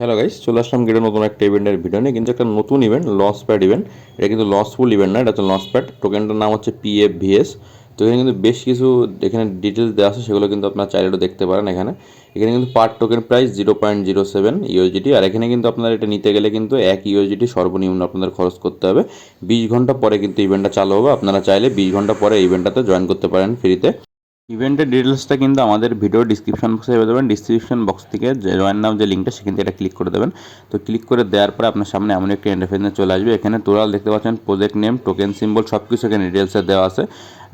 Hello guys, চলে আসলাম গেটের নতুন একটা ইভেন্টের ভিডিও নিয়ে। কিন্তু একটা নতুন ইভেন্ট, লস প্যাড ইভেন্ট। এটা কিন্তু লসফুল ইভেন্ট না, এটা হচ্ছে লস প্যাড। টোকেনটার নাম হচ্ছে PFVS। তো এখানে কিন্তু বেশ কিছু এখানে ডিটেলস দেওয়া আছে, সেগুলো কিন্তু আপনার চাইলে একটু দেখতে পারেন। এখানে কিন্তু পার টোকেন প্রাইস 0.07 ইউএসডিটি। আর এখানে কিন্তু আপনার এটা নিতে গেলে কিন্তু 1 ইউএসডিটি সর্বনিম্ন আপনাদের খরচ করতে হবে। 20 ঘন্টা পরে কিন্তু ইভেন্টটা চালু হবে। আপনারা চাইলে 20 ঘন্টা পরে ইভেন্টটাতে জয়েন করতে পারেন ফ্রিতে। ইভেন্টের ডিটেলসটা কিন্তু আমাদের ভিডিও ডিসক্রিপশন বক্সে পেয়ে যাবেন। ডিসক্রিপশন বক্স থেকে জয়েন নাও যে লিঙ্কটা, সেখান থেকে এটা ক্লিক করে দেবেন। তো ক্লিক করে দেওয়ার পরে আপনার সামনে এমন একটি ইন্টারফেস চলে আসবে। এখানে টোটাল দেখতে পাচ্ছেন প্রজেক্ট নেম, টোকেন সিম্বল সব কিছু এখানে ডিটেলসে দেওয়া আছে।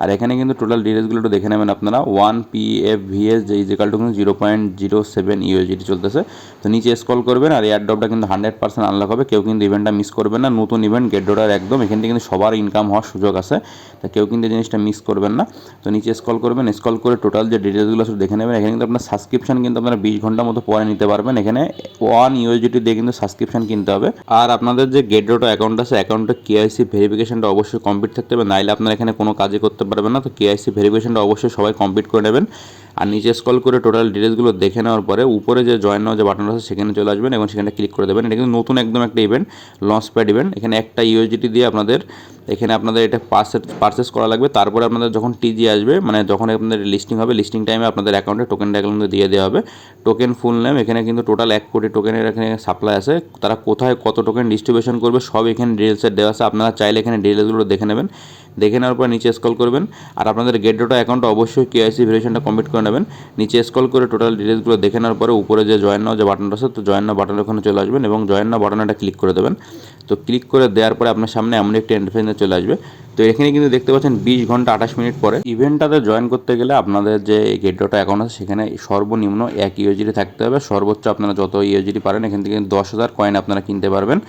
আর এখানে কিন্তু টোটাল ডিটেলসগুলো একটু দেখে নেবেন আপনারা। 1 PFVS যে ইজিক্যাল টু কিন্তু 0.07 ইউএসডিটি চলতেছে। তো নিচে স্ক্রল করবেন আর এয়ার ড্রপটা কিন্তু 100% আনলক হবে। কেউ কিন্তু ইভেন্টটা মিস করবেন না। নতুন ইভেন্ট, গেট ডোটার একদম এখান থেকে কিন্তু সবার ইনকাম হওয়ার সুযোগ আছে। তো কেউ কিন্তু এই জিনিসটা মিস করবেন না। তো নিচে স্ক্রল করবেন, স্ক্রল করে টোটাল যে ডিটেলসগুলো সব দেখে নেবেন। এখানে কিন্তু আপনার সাবস্ক্রিপশন কিন্তু আপনারা 20 ঘন্টার মতো পরে নিতে পারবেন। এখানে 1 ইউএসডিটি দিয়ে কিন্তু সাবস্ক্রিপশন কিনতে হবে। আর আপনাদের যে গেট ডোটা অ্যাকাউন্ট আছে, অ্যাকাউন্টে কেআইসি ভেরিফিকেশনটা অবশ্যই কমপ্লিট থাকতে হবে, নাইলে আপনারা এখানে কোনো কাজই করতে পারবেন না। তো কেআইসি ভেরিফিকেশনটা অবশ্যই সবাই কমপ্লিট করে নেবেন। আর নিচে স্ক্রল করে টোটাল ডিটেলসগুলো দেখে নেওয়ার পরে উপরে যে জয়েন নাও যে বাটন আছে, সেখানে চলে আসবেন এবং সেখানে ক্লিক করে দেবেন। এটা কিন্তু নতুন একদম একটা ইভেন্ট, লঞ্চ প্যাড ইভেন্ট। এখানে একটা ইউএসডিটি দিয়ে আপনাদের এটা পারচেস করা লাগবে। তারপরে আপনাদের যখন টিজি আসবে, মানে যখন আপনাদের লিস্টিং হবে, লিস্টিং টাইমে আপনাদের অ্যাকাউন্টে টোকেনটা কিন্তু দিয়ে দেওয়া হবে। টোকেন ফুল নেম, এখানে কিন্তু টোটাল 1 কোটি টোকেনের এখানে সাপ্লাই আছে। তারা কোথায় কত টোকেন ডিস্ট্রিবিউশন করবে সব এখানে ডিটেলসে দেওয়া আছে। আপনারা চাইলে এখানে ডিটেলসগুলো দেখে নেবেন। দেখে নেওয়ার পর নিচে স্ক্রল করবেন আর আপনাদের গেট ডোটা অ্যাকাউন্টে অবশ্যই কেআইসি ভেরিফিকেশনটা কমপ্লিট করে নেবেন। নিচে স্ক্রল করে টোটাল ডিটেলসগুলো দেখে নেওয়ার পরে উপরে যে জয়েন নাও যে বাটনটা আছে, তো জয়েন নাও বাটনের ওখানে চলে আসবেন এবং জয়েন নাও বাটনটা ক্লিক করে দেবেন। তো ক্লিক করে দেওয়ার পরে আপনার সামনে এমন একটি ইন্টারফেস চলে আসবে। তো এখানে কিন্তু দেখতে পাচ্ছেন 20 ঘন্টা 28 মিনিট পরে ইভেন্টটাতে জয়েন করতে গেলে আপনাদের যে গেট ডোটা অ্যাকাউন্ট আছে, সেখানে সর্বনিম্ন 1 ইউএসডিটি থাকতে হবে। সর্বোচ্চ আপনারা যত ইউএসডিটি পারেন এখান থেকে 10,000 কয়েন আপনারা কিনতে পারবেন।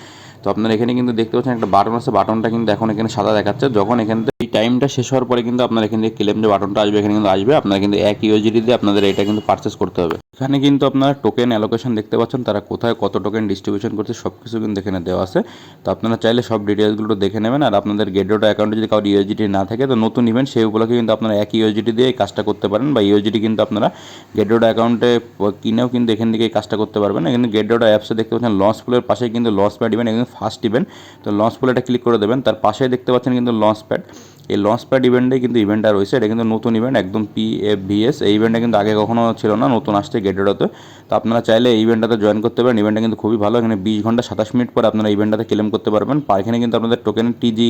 তো আপনারা এখানে কিন্তু দেখতে পাচ্ছেন একটা বাটন আছে, বাটনটা কিন্তু এখন এখানে সাদা দেখাচ্ছে। যখন এখান থেকে এই টাইমটা শেষ হওয়ার পরে কিন্তু আপনার এখান থেকে ক্লেম যে বাটনটা আসবে, এখানে কিন্তু আসবে। আপনারা কিন্তু 1 ইউএসডিটি দিয়ে আপনাদের এটা কিন্তু পারচেস করতে হবে। এখানে কিন্তু আপনারা টোকেন অ্যালোকেশন দেখতে পাচ্ছেন, তারা কোথায় কত টোকেন ডিস্ট্রিবিউশন করছে সব কিছু কিন্তু এখানে দেওয়া আছে। তো আপনারা চাইলে সব ডিটেলসগুলো দেখে নেবেন। আর আপনাদের গেট ডোটা অ্যাকাউন্টে যদি কারো ইউএসডিটি না থাকে, তো নতুন ইভেন্ট সেই উপলক্ষে কিন্তু আপনারা 1 ইউএসডিটি দিয়ে এই কাজটা করতে পারেন, বা ইউএসডিটি কিন্তু আপনারা গেট ডোটা অ্যাকাউন্টে কিনেও কিন্তু এখান থেকে এই কাজটা করতে পারবেন। এখানে গেট ডোটা অ্যাপসে দেখতে পাচ্ছেন লঞ্চ পুলের পাশে কিন্তু লঞ্চ প্যাড ইভেন্ট, এখানে ফার্স্ট ইভেন্ট। তো লঞ্চ পুলে এটা ক্লিক করে দেবেন। তার পাশে দেখতে পাচ্ছেন কিন্তু লঞ্চ প্যাড। এই লঞ্চ প্যাড ইভেন্টে কিন্তু ইভেন্টটা রয়েছে। এটা কিন্তু নতুন ইভেন্ট, একদম PFVS। এই ইভেন্টটা কিন্তু আগে কখনো ছিল না, নতুন আসছে গেট ডোটাতে। তো আপনারা চাইলে এই ইভেন্টটাতে জয়েন করতে পারেন। ইভেন্টটা কিন্তু খুবই ভালো। এখানে 20 ঘন্টা 27 মিনিট পরে আপনারা ইভেন্টটাতে ক্লেম করতে পারবেন। এখানে কিন্তু আপনাদের টোকেন টিজি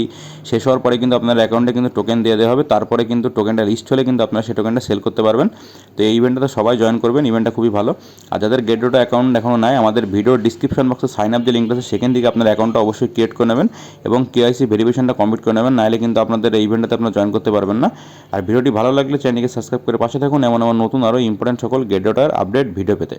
শেষ হওয়ার পরে কিন্তু আপনার অ্যাকাউন্টে কিন্তু টোকেন দিয়ে দেওয়া হবে। তারপরে কিন্তু টোকেনটা লিস্ট হলে কিন্তু আপনারা সেই টোকেনটা সেল করতে পারবেন। তো এই ইভেন্টটাতে সবাই জয়েন করবেন, ইভেন্টটা খুবই ভালো। আর যাদের গেট ডোটা অ্যাকাউন্ট এখনও নাই, আমাদের ভিডিওর ডিসক্রিপশন বক্সে সাইন আপ যে লিঙ্ক আছে, সেখান থেকে আপনার অ্যাকাউন্টটা অবশ্যই ক্রিয়েট করে নেবেন এবং কেআইসি ভেরিফিকেশনটা কমপ্লিট করে নেবেন, নাহলে কিন্তু আপনাদের এই ইভেন্টটাতে আপনারা জয়েন করতে পারবেন না। আর ভিডিওটি ভালো লাগলে চ্যানেলকে সাবস্ক্রাইব করে পাশে থাকুন এমন নতুন আরও ইম্পর্টেন্ট সকল গেট ডোটার আপডেট ভিডিও পেতে।